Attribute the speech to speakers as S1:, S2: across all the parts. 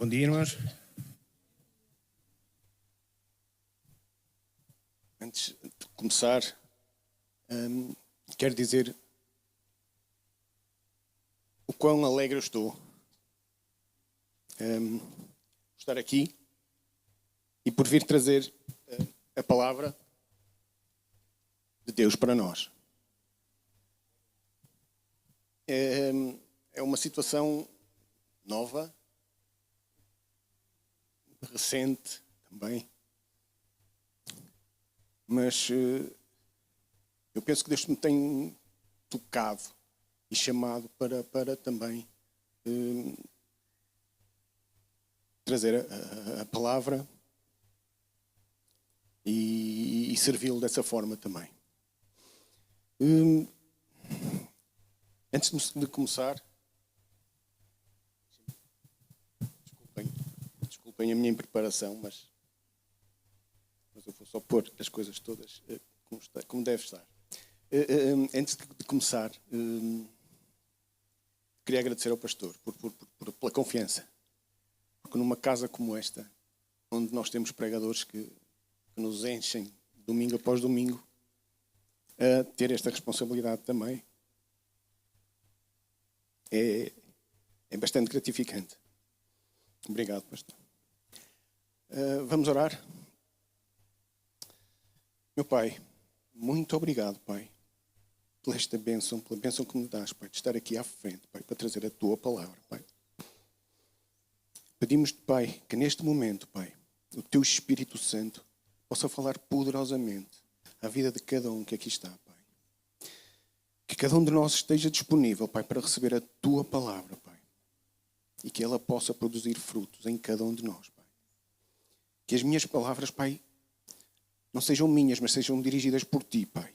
S1: Bom dia, irmãos. Antes de começar, quero dizer o quão alegre eu estou estar aqui e por vir trazer a palavra de Deus para nós. É uma situação nova, recente também, mas eu penso que Deus me tem tocado e chamado para também trazer a palavra e servi-lo dessa forma também. Antes de começar, desculpem a minha impreparação, mas eu vou só pôr as coisas todas como deve estar. Antes de começar, queria agradecer ao pastor pela confiança. Porque numa casa como esta, onde nós temos pregadores que nos enchem domingo após domingo, ter esta responsabilidade também é bastante gratificante. Obrigado, pastor. Vamos orar? Meu Pai, muito obrigado, Pai, pela esta bênção, pela bênção que me dás, Pai, de estar aqui à frente, Pai, para trazer a Tua palavra, Pai. Pedimos-te, Pai, que neste momento, Pai, o Teu Espírito Santo possa falar poderosamente à vida de cada um que aqui está, Pai. Que cada um de nós esteja disponível, Pai, para receber a Tua palavra, Pai. E que ela possa produzir frutos em cada um de nós, Pai. Que as minhas palavras, Pai, não sejam minhas, mas sejam dirigidas por Ti, Pai.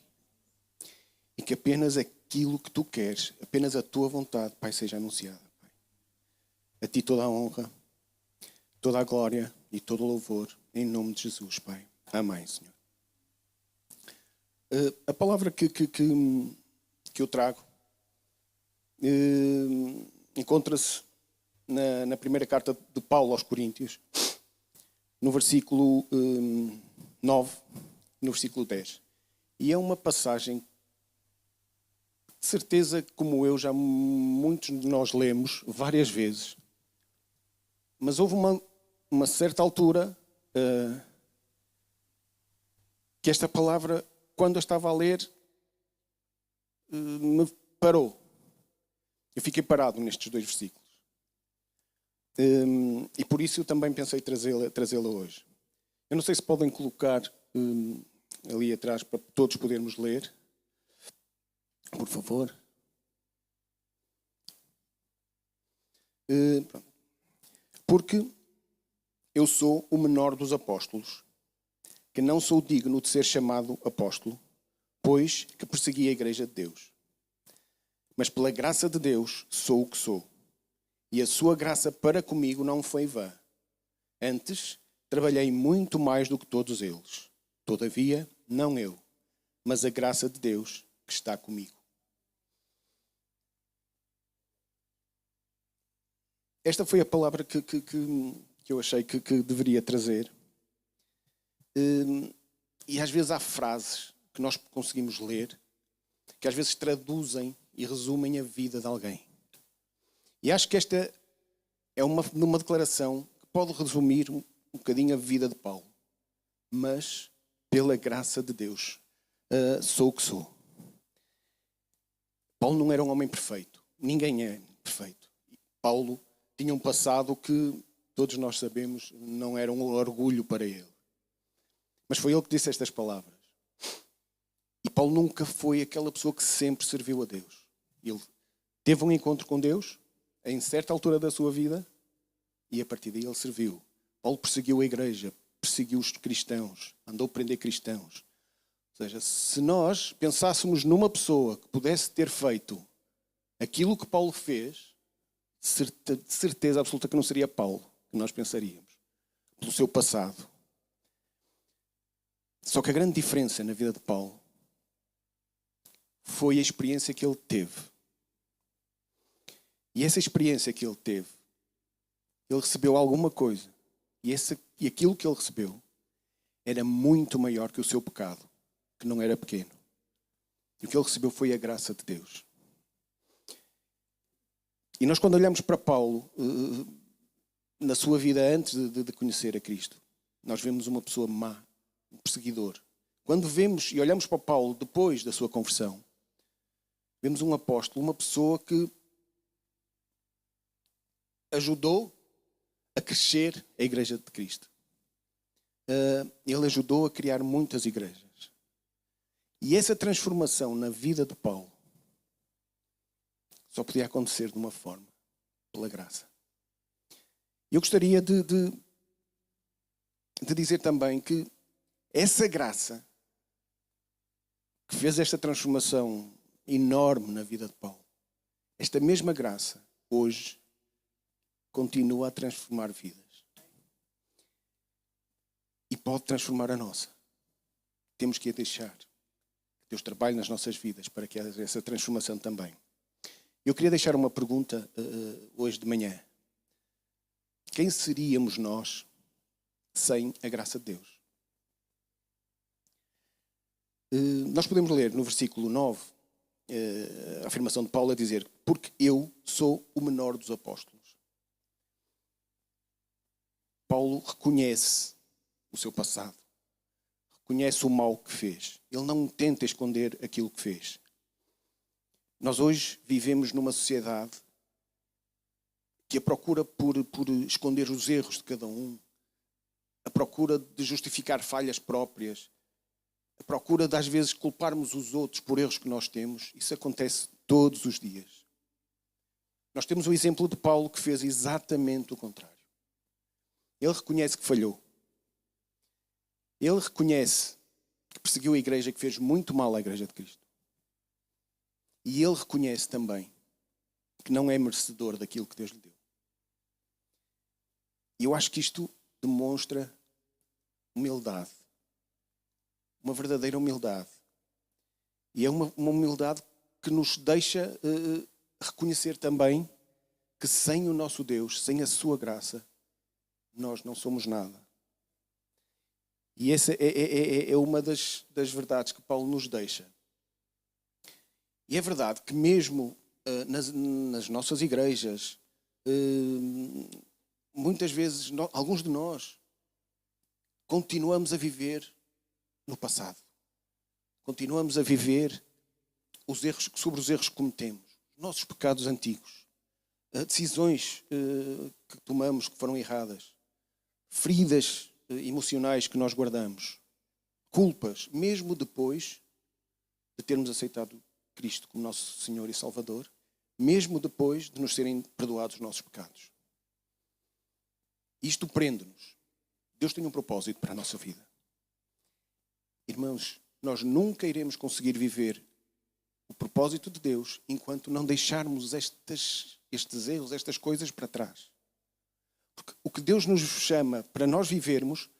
S1: E que apenas aquilo que Tu queres, apenas a Tua vontade, Pai, seja anunciada, Pai. A Ti toda a honra, toda a glória e todo o louvor, em nome de Jesus, Pai. Amém, Senhor. A palavra que eu trago encontra-se na primeira carta de Paulo aos Coríntios, no versículo 9, no versículo 10. E é uma passagem, de certeza, como eu, já muitos de nós lemos várias vezes. Mas houve uma certa altura que esta palavra, quando eu estava a ler, me parou. Eu fiquei parado nestes dois versículos. E por isso eu também pensei trazê-la hoje. Eu não sei se podem colocar ali atrás para todos podermos ler. Por favor. Porque eu sou o menor dos apóstolos, que não sou digno de ser chamado apóstolo, pois que persegui a igreja de Deus. Mas pela graça de Deus sou o que sou. E a sua graça para comigo não foi vã. Antes, trabalhei muito mais do que todos eles. Todavia, não eu, mas a graça de Deus que está comigo. Esta foi a palavra que eu achei que deveria trazer. E às vezes há frases que nós conseguimos ler que às vezes traduzem e resumem a vida de alguém. E acho que esta é uma declaração que pode resumir um bocadinho a vida de Paulo. Mas, pela graça de Deus, sou o que sou. Paulo não era um homem perfeito. Ninguém é perfeito. Paulo tinha um passado que, todos nós sabemos, não era um orgulho para ele. Mas foi ele que disse estas palavras. E Paulo nunca foi aquela pessoa que sempre serviu a Deus. Ele teve um encontro com Deus, em certa altura da sua vida, e a partir daí ele serviu. Paulo perseguiu a igreja, perseguiu os cristãos, andou a prender cristãos. Ou seja, se nós pensássemos numa pessoa que pudesse ter feito aquilo que Paulo fez, de certeza absoluta que não seria Paulo, que nós pensaríamos, pelo seu passado. Só que a grande diferença na vida de Paulo foi a experiência que ele teve. E essa experiência que ele teve Ele recebeu alguma coisa. E aquilo que ele recebeu era muito maior que o seu pecado, que não era pequeno. E o que ele recebeu foi a graça de Deus. E nós, quando olhamos para Paulo, na sua vida antes de conhecer a Cristo, nós vemos uma pessoa má, um perseguidor. Quando vemos e olhamos para Paulo depois da sua conversão, vemos um apóstolo, uma pessoa que ajudou a crescer a Igreja de Cristo. Ele ajudou a criar muitas igrejas. E essa transformação na vida de Paulo só podia acontecer de uma forma, pela graça. Eu gostaria de dizer também que essa graça que fez esta transformação enorme na vida de Paulo, esta mesma graça, hoje, continua a transformar vidas. E pode transformar a nossa. Temos que a deixar. Que Deus trabalhe nas nossas vidas para que haja essa transformação também. Eu queria deixar uma pergunta hoje de manhã. Quem seríamos nós sem a graça de Deus? Nós podemos ler no versículo 9 a afirmação de Paulo a dizer: porque eu sou o menor dos apóstolos. Paulo reconhece o seu passado. Reconhece o mal que fez. Ele não tenta esconder aquilo que fez. Nós hoje vivemos numa sociedade que a procura por esconder os erros de cada um, a procura de justificar falhas próprias, a procura de às vezes culparmos os outros por erros que nós temos. Isso acontece todos os dias. Nós temos o exemplo de Paulo, que fez exatamente o contrário. Ele reconhece que falhou. Ele reconhece que perseguiu a igreja, que fez muito mal à Igreja de Cristo. E ele reconhece também que não é merecedor daquilo que Deus lhe deu. E eu acho que isto demonstra humildade. Uma verdadeira humildade. E é uma humildade que nos deixa reconhecer também que sem o nosso Deus, sem a sua graça, nós não somos nada. E essa é uma das verdades que Paulo nos deixa. E é verdade que mesmo nas nossas igrejas, muitas vezes, alguns de nós, continuamos a viver no passado. Continuamos a viver sobre os erros que cometemos. Nossos pecados antigos. Decisões que tomamos que foram erradas. Feridas emocionais que nós guardamos, culpas, mesmo depois de termos aceitado Cristo como nosso Senhor e Salvador, mesmo depois de nos serem perdoados os nossos pecados. Isto prende-nos. Deus tem um propósito para a nossa vida. Irmãos, nós nunca iremos conseguir viver o propósito de Deus enquanto não deixarmos estes erros, estas coisas para trás. Porque o que Deus nos chama para nós vivermos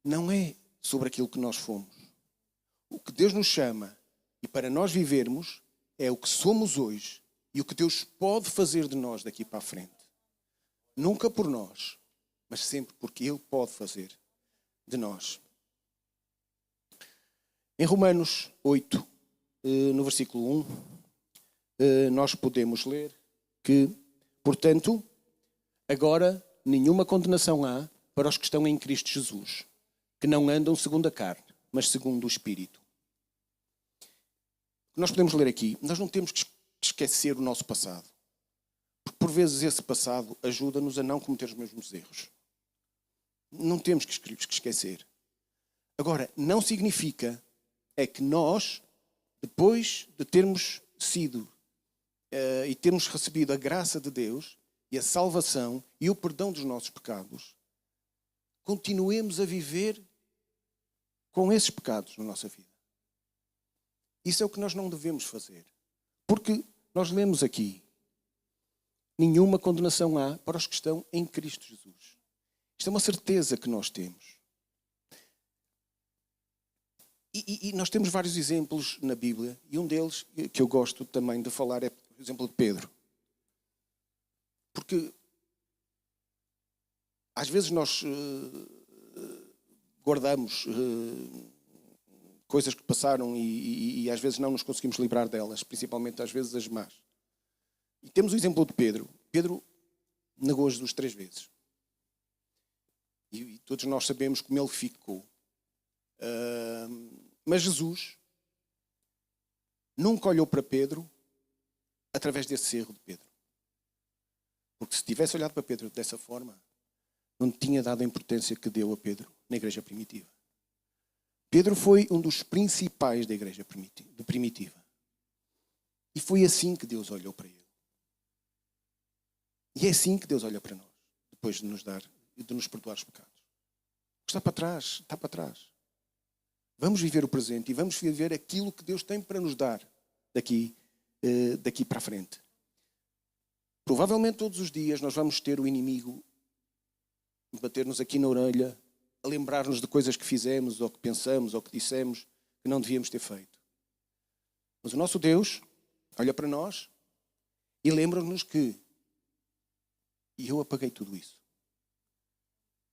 S1: não é sobre aquilo que nós fomos. O que Deus nos chama e para nós vivermos é o que somos hoje e o que Deus pode fazer de nós daqui para a frente. Nunca por nós, mas sempre porque Ele pode fazer de nós. Em Romanos 8, no versículo 1, nós podemos ler que, portanto, agora nenhuma condenação há para os que estão em Cristo Jesus, que não andam segundo a carne, mas segundo o Espírito. Nós podemos ler aqui, nós não temos que esquecer o nosso passado. Porque por vezes esse passado ajuda-nos a não cometer os mesmos erros. Não temos que esquecer. Agora, não significa é que nós, depois de termos sido e termos recebido a graça de Deus, e a salvação e o perdão dos nossos pecados, continuemos a viver com esses pecados na nossa vida. Isso é o que nós não devemos fazer. Porque nós lemos aqui, nenhuma condenação há para os que estão em Cristo Jesus. Isto é uma certeza que nós temos. E nós temos vários exemplos na Bíblia, e um deles que eu gosto também de falar é o exemplo de Pedro. Porque Às vezes nós guardamos coisas que passaram e às vezes não nos conseguimos livrar delas, principalmente às vezes as más. E temos o exemplo de Pedro. Pedro negou Jesus 3 vezes. E todos nós sabemos como ele ficou. Mas Jesus nunca olhou para Pedro através desse erro de Pedro. Porque se tivesse olhado para Pedro dessa forma, não tinha dado a importância que deu a Pedro na igreja primitiva. Pedro foi um dos principais da igreja primitiva. E foi assim que Deus olhou para ele. E é assim que Deus olha para nós, depois de nos dar e de nos perdoar os pecados. O que está para trás, está para trás. Vamos viver o presente e vamos viver aquilo que Deus tem para nos dar daqui para a frente. Provavelmente todos os dias nós vamos ter o inimigo bater-nos aqui na orelha, a lembrar-nos de coisas que fizemos, ou que pensamos, ou que dissemos que não devíamos ter feito. Mas o nosso Deus olha para nós e lembra-nos que eu apaguei tudo isso.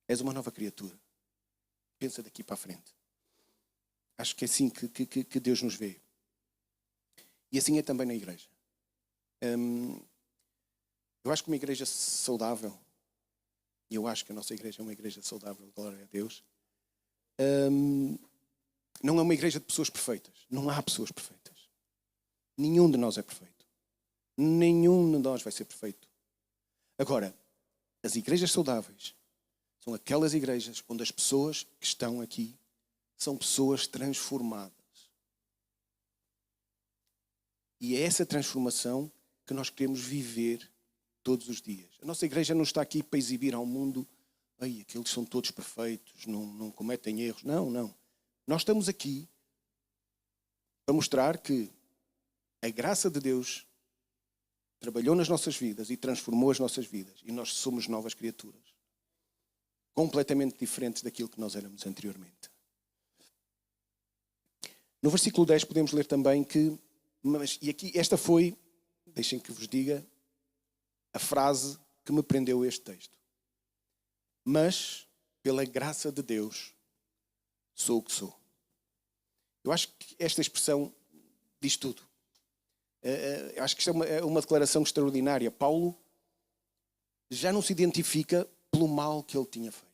S1: És uma nova criatura. Pensa daqui para a frente. Acho que é assim que Deus nos vê. E assim é também na igreja. Eu acho que uma igreja saudável, e eu acho que a nossa igreja é uma igreja saudável, glória a Deus, não é uma igreja de pessoas perfeitas. Não há pessoas perfeitas. Nenhum de nós é perfeito. Nenhum de nós vai ser perfeito. Agora, as igrejas saudáveis são aquelas igrejas onde as pessoas que estão aqui são pessoas transformadas. E é essa transformação que nós queremos viver todos os dias. A nossa igreja não está aqui para exibir ao mundo, aqueles são todos perfeitos, não cometem erros. Não. Nós estamos aqui para mostrar que a graça de Deus trabalhou nas nossas vidas e transformou as nossas vidas. E nós somos novas criaturas. Completamente diferentes daquilo que nós éramos anteriormente. No versículo 10 podemos ler também que, e aqui esta foi, deixem que vos diga, a frase que me prendeu este texto. Mas, pela graça de Deus, sou o que sou. Eu acho que esta expressão diz tudo. Eu acho que isto é uma declaração extraordinária. Paulo já não se identifica pelo mal que ele tinha feito.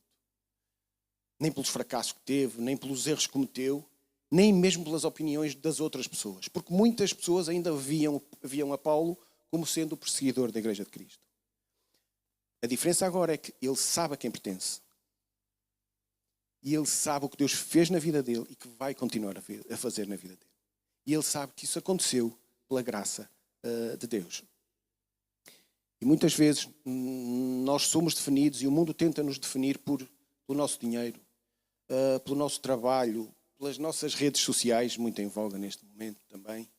S1: Nem pelos fracassos que teve, nem pelos erros que cometeu, nem mesmo pelas opiniões das outras pessoas. Porque muitas pessoas ainda viam a Paulo como sendo o perseguidor da Igreja de Cristo. A diferença agora é que ele sabe a quem pertence. E ele sabe o que Deus fez na vida dele e que vai continuar a fazer na vida dele. E ele sabe que isso aconteceu pela graça de Deus. E muitas vezes nós somos definidos e o mundo tenta nos definir pelo nosso dinheiro, pelo nosso trabalho, pelas nossas redes sociais, muito em voga neste momento também,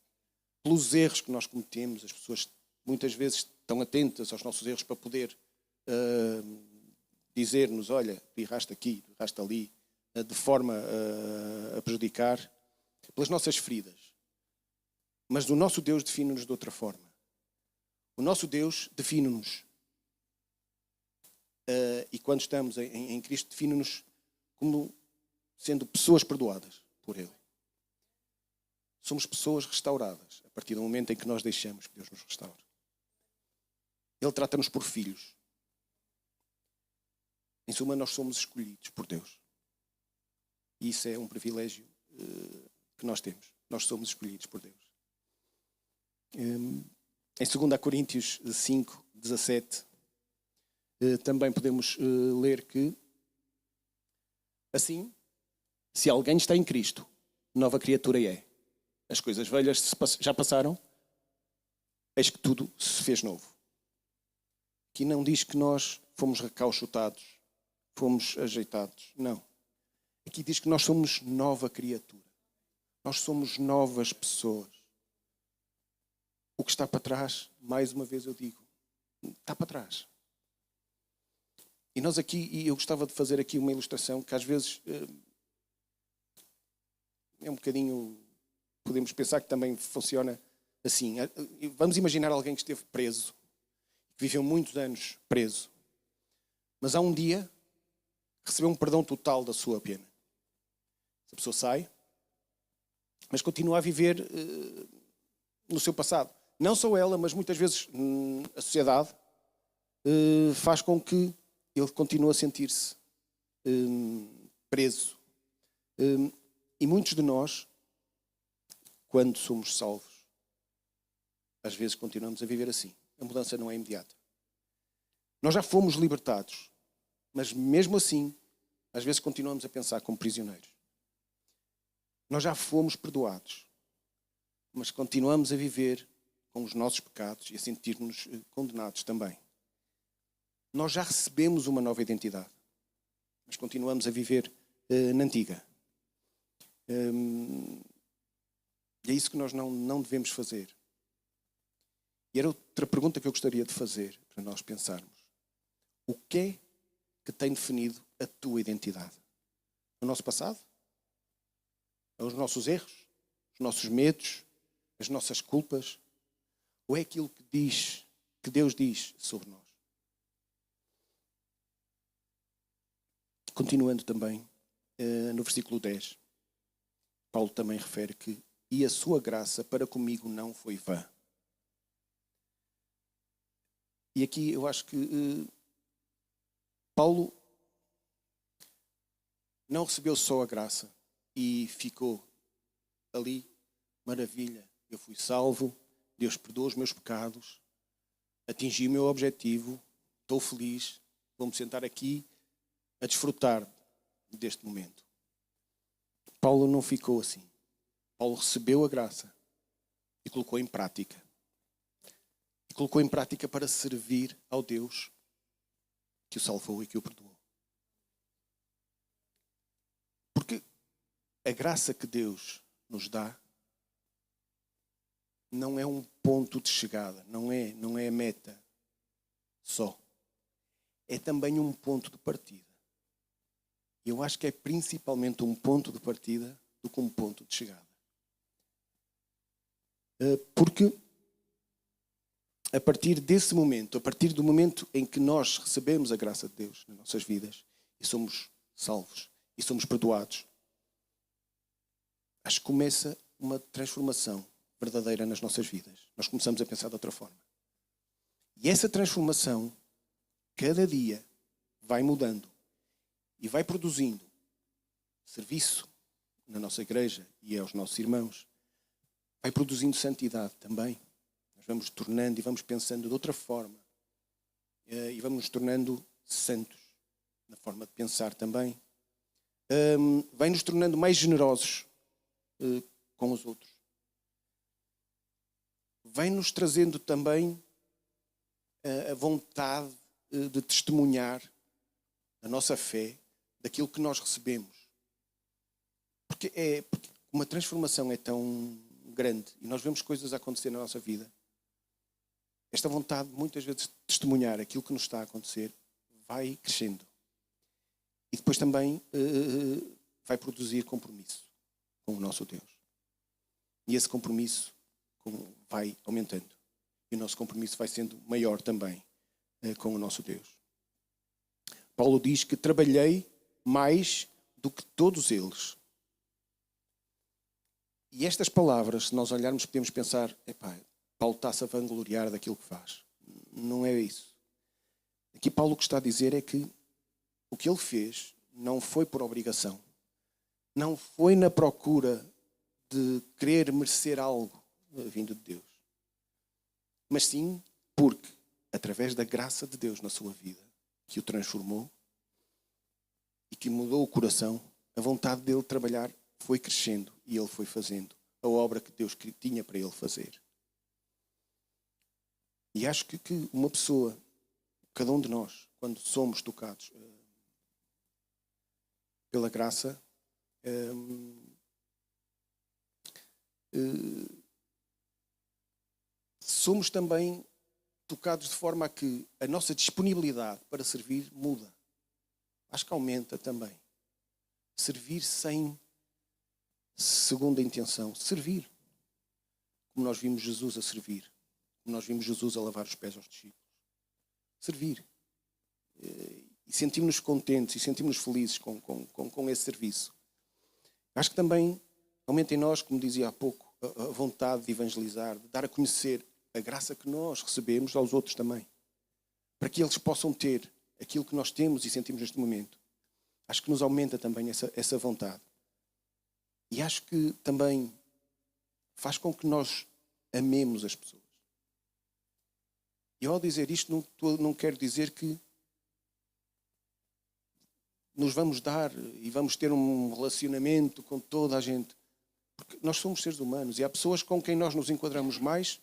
S1: pelos erros que nós cometemos. As pessoas muitas vezes estão atentas aos nossos erros para poder dizer-nos, olha, erraste aqui, erraste ali, de forma a prejudicar, pelas nossas feridas. Mas o nosso Deus define-nos de outra forma. O nosso Deus define-nos. E quando estamos em Cristo, define-nos como sendo pessoas perdoadas por Ele. Somos pessoas restauradas a partir do momento em que nós deixamos que Deus nos restaure. Ele trata-nos por filhos. Em suma, nós somos escolhidos por Deus. E isso é um privilégio que nós temos. Nós somos escolhidos por Deus. Em 2 Coríntios 5, 17, também podemos ler que, assim, se alguém está em Cristo, nova criatura é. As coisas velhas já passaram, eis que tudo se fez novo. Aqui não diz que nós fomos recauchutados, fomos ajeitados. Não. Aqui diz que nós somos nova criatura. Nós somos novas pessoas. O que está para trás, mais uma vez eu digo, está para trás. E nós aqui, e eu gostava de fazer aqui uma ilustração que às vezes é um bocadinho, podemos pensar que também funciona assim. Vamos imaginar alguém que esteve preso, que viveu muitos anos preso. Mas há um dia recebeu um perdão total da sua pena. Essa pessoa sai, mas continua a viver no seu passado. Não só ela, mas muitas vezes a sociedade faz com que ele continue a sentir-se preso. E muitos de nós, quando somos salvos, às vezes continuamos a viver assim. A mudança não é imediata. Nós já fomos libertados, mas mesmo assim, às vezes continuamos a pensar como prisioneiros. Nós já fomos perdoados, mas continuamos a viver com os nossos pecados e a sentir-nos condenados também. Nós já recebemos uma nova identidade, mas continuamos a viver na antiga. E é isso que nós não devemos fazer. E era outra pergunta que eu gostaria de fazer para nós pensarmos. O que é que tem definido a tua identidade? O nosso passado? Os nossos erros? Os nossos medos? As nossas culpas? Ou é aquilo que Deus diz sobre nós? Continuando também, no versículo 10, Paulo também refere que e a sua graça para comigo não foi vã. E aqui eu acho que Paulo não recebeu só a graça e ficou ali, maravilha, eu fui salvo, Deus perdoou os meus pecados, atingi o meu objetivo, estou feliz, vou-me sentar aqui a desfrutar deste momento. Paulo não ficou assim. Paulo recebeu a graça e colocou em prática. E colocou em prática para servir ao Deus que o salvou e que o perdoou. Porque a graça que Deus nos dá não é um ponto de chegada, não é a meta só. É também um ponto de partida. E eu acho que é principalmente um ponto de partida do que um ponto de chegada. Porque a partir desse momento, a partir do momento em que nós recebemos a graça de Deus nas nossas vidas e somos salvos e somos perdoados, acho que começa uma transformação verdadeira nas nossas vidas. Nós começamos a pensar de outra forma. E essa transformação, cada dia, vai mudando e vai produzindo serviço na nossa igreja e aos nossos irmãos. Vai produzindo santidade também. Nós vamos tornando e vamos pensando de outra forma. E vamos nos tornando santos na forma de pensar também. Vai nos tornando mais generosos com os outros. Vai nos trazendo também a vontade de testemunhar a nossa fé daquilo que nós recebemos. Porque uma transformação é tão grande e nós vemos coisas a acontecer na nossa vida. Esta vontade, muitas vezes, de testemunhar aquilo que nos está a acontecer, vai crescendo. E depois também vai produzir compromisso com o nosso Deus. E esse compromisso vai aumentando. E o nosso compromisso vai sendo maior também com o nosso Deus. Paulo diz que trabalhei mais do que todos eles. E estas palavras, se nós olharmos, podemos pensar, Paulo está-se a vangloriar daquilo que faz. Não é isso. Aqui Paulo o que está a dizer é que o que ele fez não foi por obrigação. Não foi na procura de querer merecer algo vindo de Deus. Mas sim porque, através da graça de Deus na sua vida, que o transformou e que mudou o coração, a vontade dele trabalhar foi crescendo e ele foi fazendo a obra que Deus tinha para ele fazer. E acho que uma pessoa, cada um de nós, quando somos tocados pela graça, somos também tocados de forma a que a nossa disponibilidade para servir muda. Acho que aumenta também. Servir sem segunda intenção. Servir. Como nós vimos Jesus a servir. Como nós vimos Jesus a lavar os pés aos discípulos. Servir. E e sentimos-nos contentes e sentimos-nos felizes com esse serviço. Acho que também aumenta em nós, como dizia há pouco, a vontade de evangelizar, de dar a conhecer a graça que nós recebemos aos outros também, para que eles possam ter aquilo que nós temos e sentimos neste momento. Acho que nos aumenta também essa vontade. E acho que também faz com que nós amemos as pessoas. E ao dizer isto, não quero dizer que nos vamos dar e vamos ter um relacionamento com toda a gente. Porque nós somos seres humanos e há pessoas com quem nós nos enquadramos mais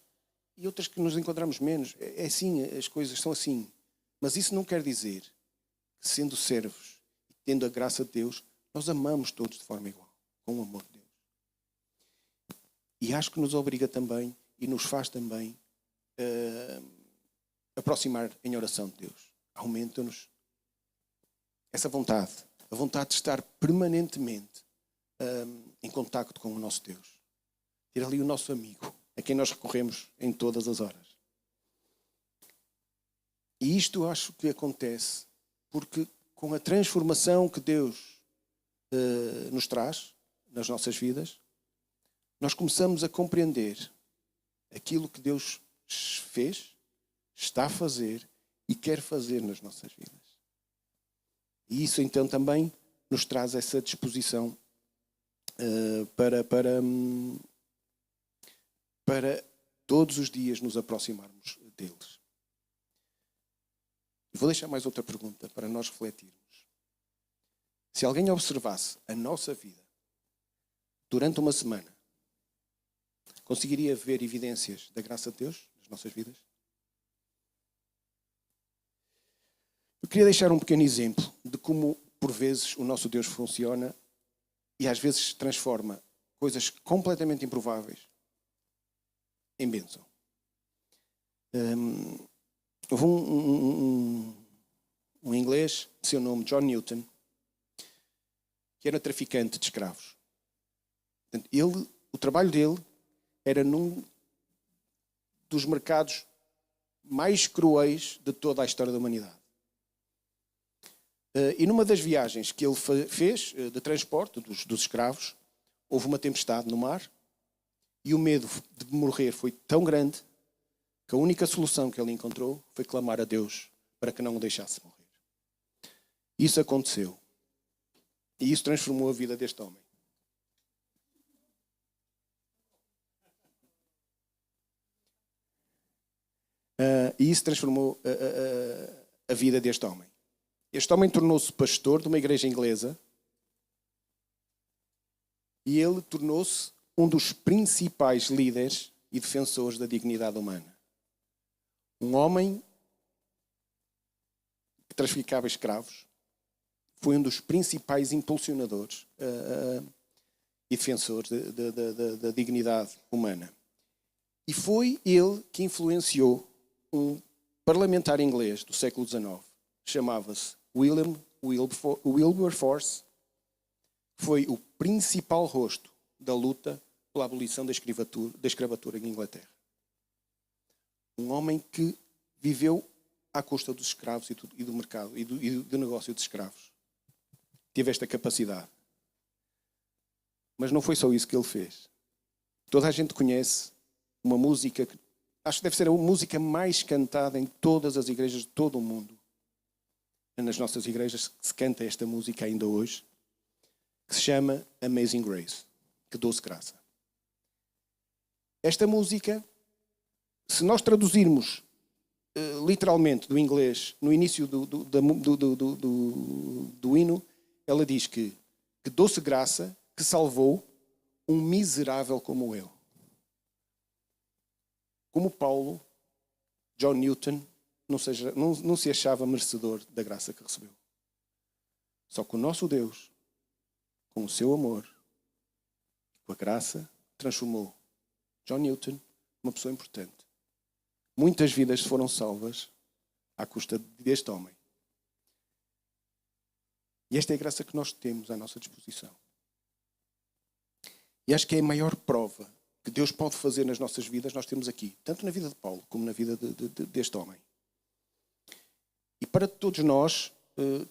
S1: e outras que nos enquadramos menos. É assim, as coisas são assim. Mas isso não quer dizer que, sendo servos e tendo a graça de Deus, nós amamos todos de forma igual, com o amor de Deus. E acho que nos obriga também e nos faz também aproximar em oração de Deus. Aumenta-nos essa vontade, a vontade de estar permanentemente em contacto com o nosso Deus. Ter ali o nosso amigo, a quem nós recorremos em todas as horas. E isto eu acho que acontece porque com a transformação que Deus nos traz nas nossas vidas, nós começamos a compreender aquilo que Deus fez, está a fazer e quer fazer nas nossas vidas. E isso então também nos traz essa disposição para todos os dias nos aproximarmos deles. Vou deixar mais outra pergunta para nós refletirmos. Se alguém observasse a nossa vida durante uma semana, conseguiria ver evidências da graça de Deus nas nossas vidas? Eu queria deixar um pequeno exemplo de como, por vezes, o nosso Deus funciona e às vezes transforma coisas completamente improváveis em bênção. Houve um inglês, de seu nome John Newton, que era traficante de escravos. Portanto, o trabalho dele era num dos mercados mais cruéis de toda a história da humanidade. E numa das viagens que ele fez de transporte dos escravos, houve uma tempestade no mar e o medo de morrer foi tão grande que a única solução que ele encontrou foi clamar a Deus para que não o deixasse morrer. Isso aconteceu. E isso transformou a vida deste homem. E isso transformou a vida deste homem. Este homem tornou-se pastor de uma igreja inglesa e ele tornou-se um dos principais líderes e defensores da dignidade humana. Um homem que traficava escravos foi um dos principais impulsionadores e defensores da dignidade humana. E foi ele que influenciou um parlamentar inglês do século XIX, chamava-se William Wilberforce, foi o principal rosto da luta pela abolição da escravatura em Inglaterra. Um homem que viveu à custa dos escravos e do mercado e do negócio de escravos. Teve esta capacidade. Mas não foi só isso que ele fez. Toda a gente conhece uma música que acho que deve ser a música mais cantada em todas as igrejas de todo o mundo. Nas nossas igrejas se canta esta música ainda hoje, que se chama Amazing Grace, que doce graça. Esta música, se nós traduzirmos literalmente do inglês, no início do hino, ela diz que doce graça que salvou um miserável como eu. Como Paulo, John Newton não se achava merecedor da graça que recebeu. Só que o nosso Deus, com o seu amor, com a graça, transformou John Newton numa pessoa importante. Muitas vidas foram salvas à custa deste homem. E esta é a graça que nós temos à nossa disposição. E acho que é a maior prova que Deus pode fazer nas nossas vidas, nós temos aqui, tanto na vida de Paulo como na vida deste homem. E para todos nós,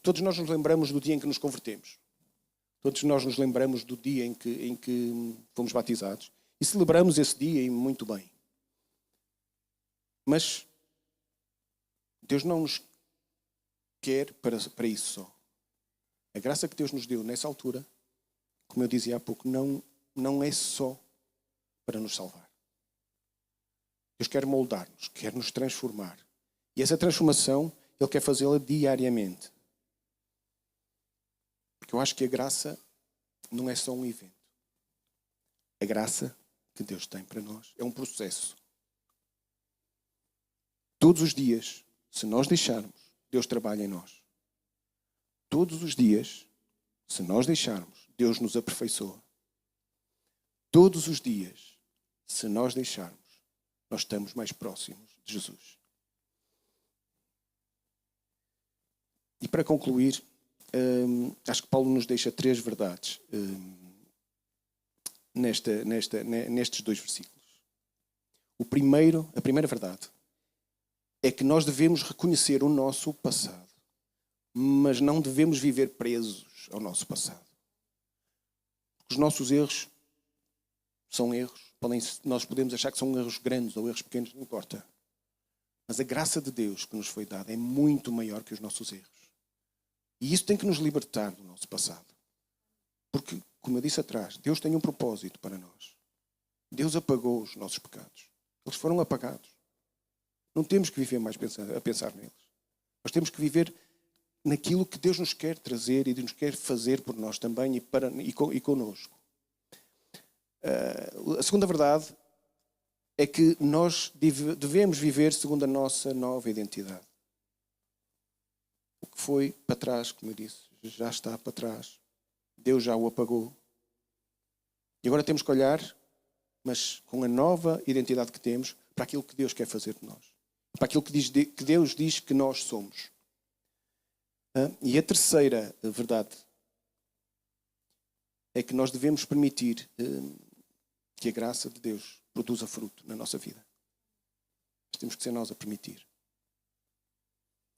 S1: todos nós nos lembramos do dia em que nos convertemos. Todos nós nos lembramos do dia em que fomos batizados. E celebramos esse dia e muito bem. Mas Deus não nos quer para isso só. A graça que Deus nos deu nessa altura, como eu dizia há pouco, não é só para nos salvar. Deus quer moldar-nos, quer nos transformar. E essa transformação, Ele quer fazê-la diariamente. Porque eu acho que a graça não é só um evento. A graça que Deus tem para nós é um processo. Todos os dias, se nós deixarmos, Deus trabalha em nós. Todos os dias, se nós deixarmos, Deus nos aperfeiçoa. Todos os dias, se nós deixarmos, nós estamos mais próximos de Jesus. E para concluir, acho que Paulo nos deixa 3 verdades nestes 2 versículos. A primeira verdade é que nós devemos reconhecer o nosso passado, mas não devemos viver presos ao nosso passado. Os nossos erros são erros. Nós podemos achar que são erros grandes ou erros pequenos, não importa. Mas a graça de Deus que nos foi dada é muito maior que os nossos erros. E isso tem que nos libertar do nosso passado. Porque, como eu disse atrás, Deus tem um propósito para nós. Deus apagou os nossos pecados. Eles foram apagados. Não temos que viver mais a pensar neles. Nós temos que viver naquilo que Deus nos quer trazer e nos quer fazer por nós também e connosco. A segunda verdade é que nós devemos viver segundo a nossa nova identidade. O que foi para trás, como eu disse, já está para trás. Deus já o apagou. E agora temos que olhar, mas com a nova identidade que temos, para aquilo que Deus quer fazer de nós. Para aquilo que Deus diz que nós somos. E a terceira verdade é que nós devemos permitir que a graça de Deus produza fruto na nossa vida. Mas temos que ser nós a permitir.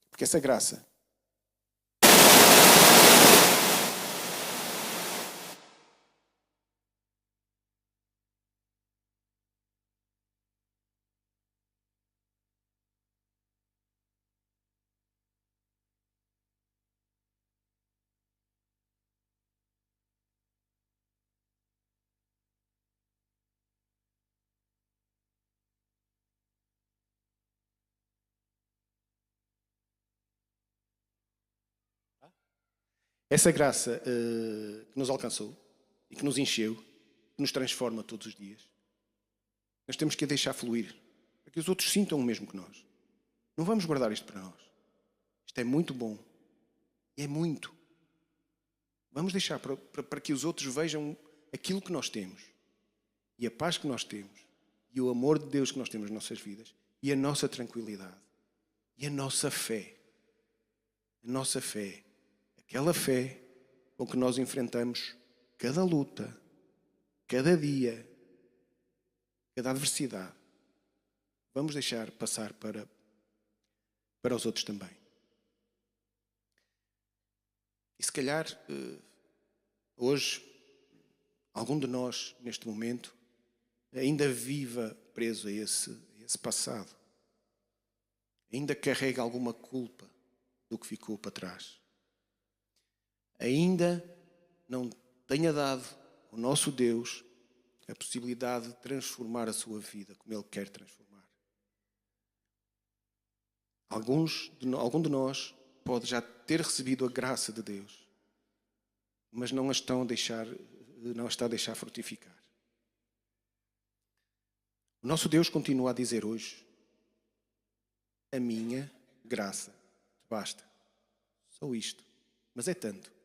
S1: Porque essa graça Essa graça que nos alcançou e que nos encheu, que nos transforma todos os dias, nós temos que a deixar fluir, para que os outros sintam o mesmo que nós. Não vamos guardar isto para nós. Isto é muito bom. E é muito. Vamos deixar para que os outros vejam aquilo que nós temos, e a paz que nós temos, e o amor de Deus que nós temos nas nossas vidas, e a nossa tranquilidade, e a nossa fé. A nossa fé. Aquela fé com que nós enfrentamos cada luta, cada dia, cada adversidade. Vamos deixar passar para os outros também. E se calhar, hoje, algum de nós, neste momento, ainda viva preso a esse passado. Ainda carrega alguma culpa do que ficou para trás. Ainda não tenha dado ao nosso Deus a possibilidade de transformar a sua vida como Ele quer transformar. Algum de nós pode já ter recebido a graça de Deus, mas não a está a deixar frutificar. O nosso Deus continua a dizer hoje: a minha graça te basta. Só isto. Mas é tanto.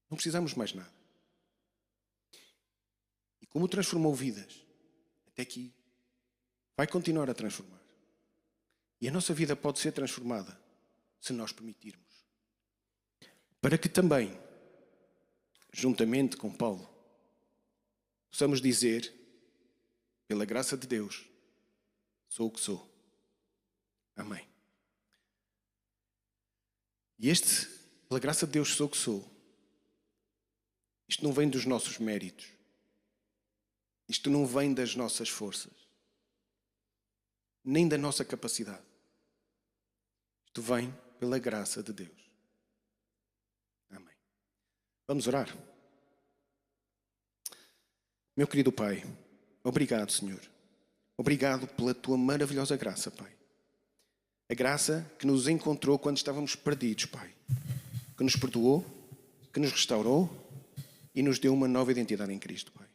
S1: Não precisamos mais nada. E como transformou vidas até aqui, vai continuar a transformar. E a nossa vida pode ser transformada se nós permitirmos. Para que também, juntamente com Paulo, possamos dizer, pela graça de Deus, sou o que sou. Amém. E pela graça de Deus, sou o que sou. Isto não vem dos nossos méritos. Isto não vem das nossas forças. Nem da nossa capacidade. Isto vem pela graça de Deus. Amém. Vamos orar. Meu querido Pai, obrigado, Senhor. Obrigado pela Tua maravilhosa graça, Pai. A graça que nos encontrou quando estávamos perdidos, Pai. Que nos perdoou, que nos restaurou e nos deu uma nova identidade em Cristo, Pai.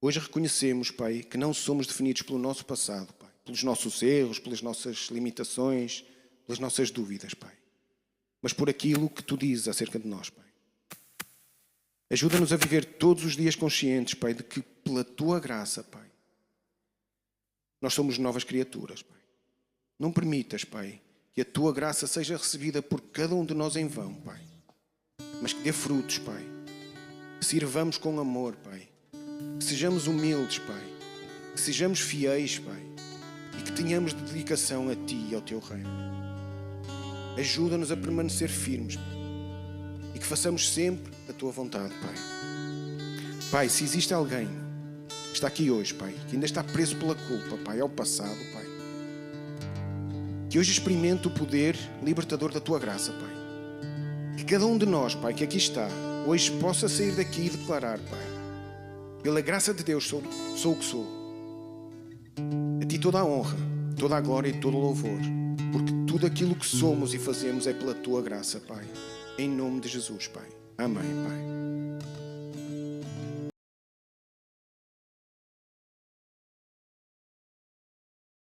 S1: Hoje reconhecemos, Pai, que não somos definidos pelo nosso passado, Pai. Pelos nossos erros, pelas nossas limitações, pelas nossas dúvidas, Pai. Mas por aquilo que Tu dizes acerca de nós, Pai. Ajuda-nos a viver todos os dias conscientes, Pai, de que pela Tua graça, Pai, nós somos novas criaturas, Pai. Não permitas, Pai, que a Tua graça seja recebida por cada um de nós em vão, Pai. Mas que dê frutos, Pai. Que sirvamos com amor, Pai. Que sejamos humildes, Pai. Que sejamos fiéis, Pai. E que tenhamos dedicação a Ti e ao Teu reino. Ajuda-nos a permanecer firmes, Pai. E que façamos sempre a Tua vontade, Pai. Pai, se existe alguém que está aqui hoje, Pai, que ainda está preso pela culpa, Pai, ao passado, Pai, que hoje experimente o poder libertador da Tua graça, Pai. Que cada um de nós, Pai, que aqui está, hoje possa sair daqui e declarar, Pai, pela graça de Deus sou o que sou. A Ti toda a honra, toda a glória e todo o louvor, porque tudo aquilo que somos e fazemos é pela Tua graça, Pai. Em nome de Jesus, Pai. Amém, Pai.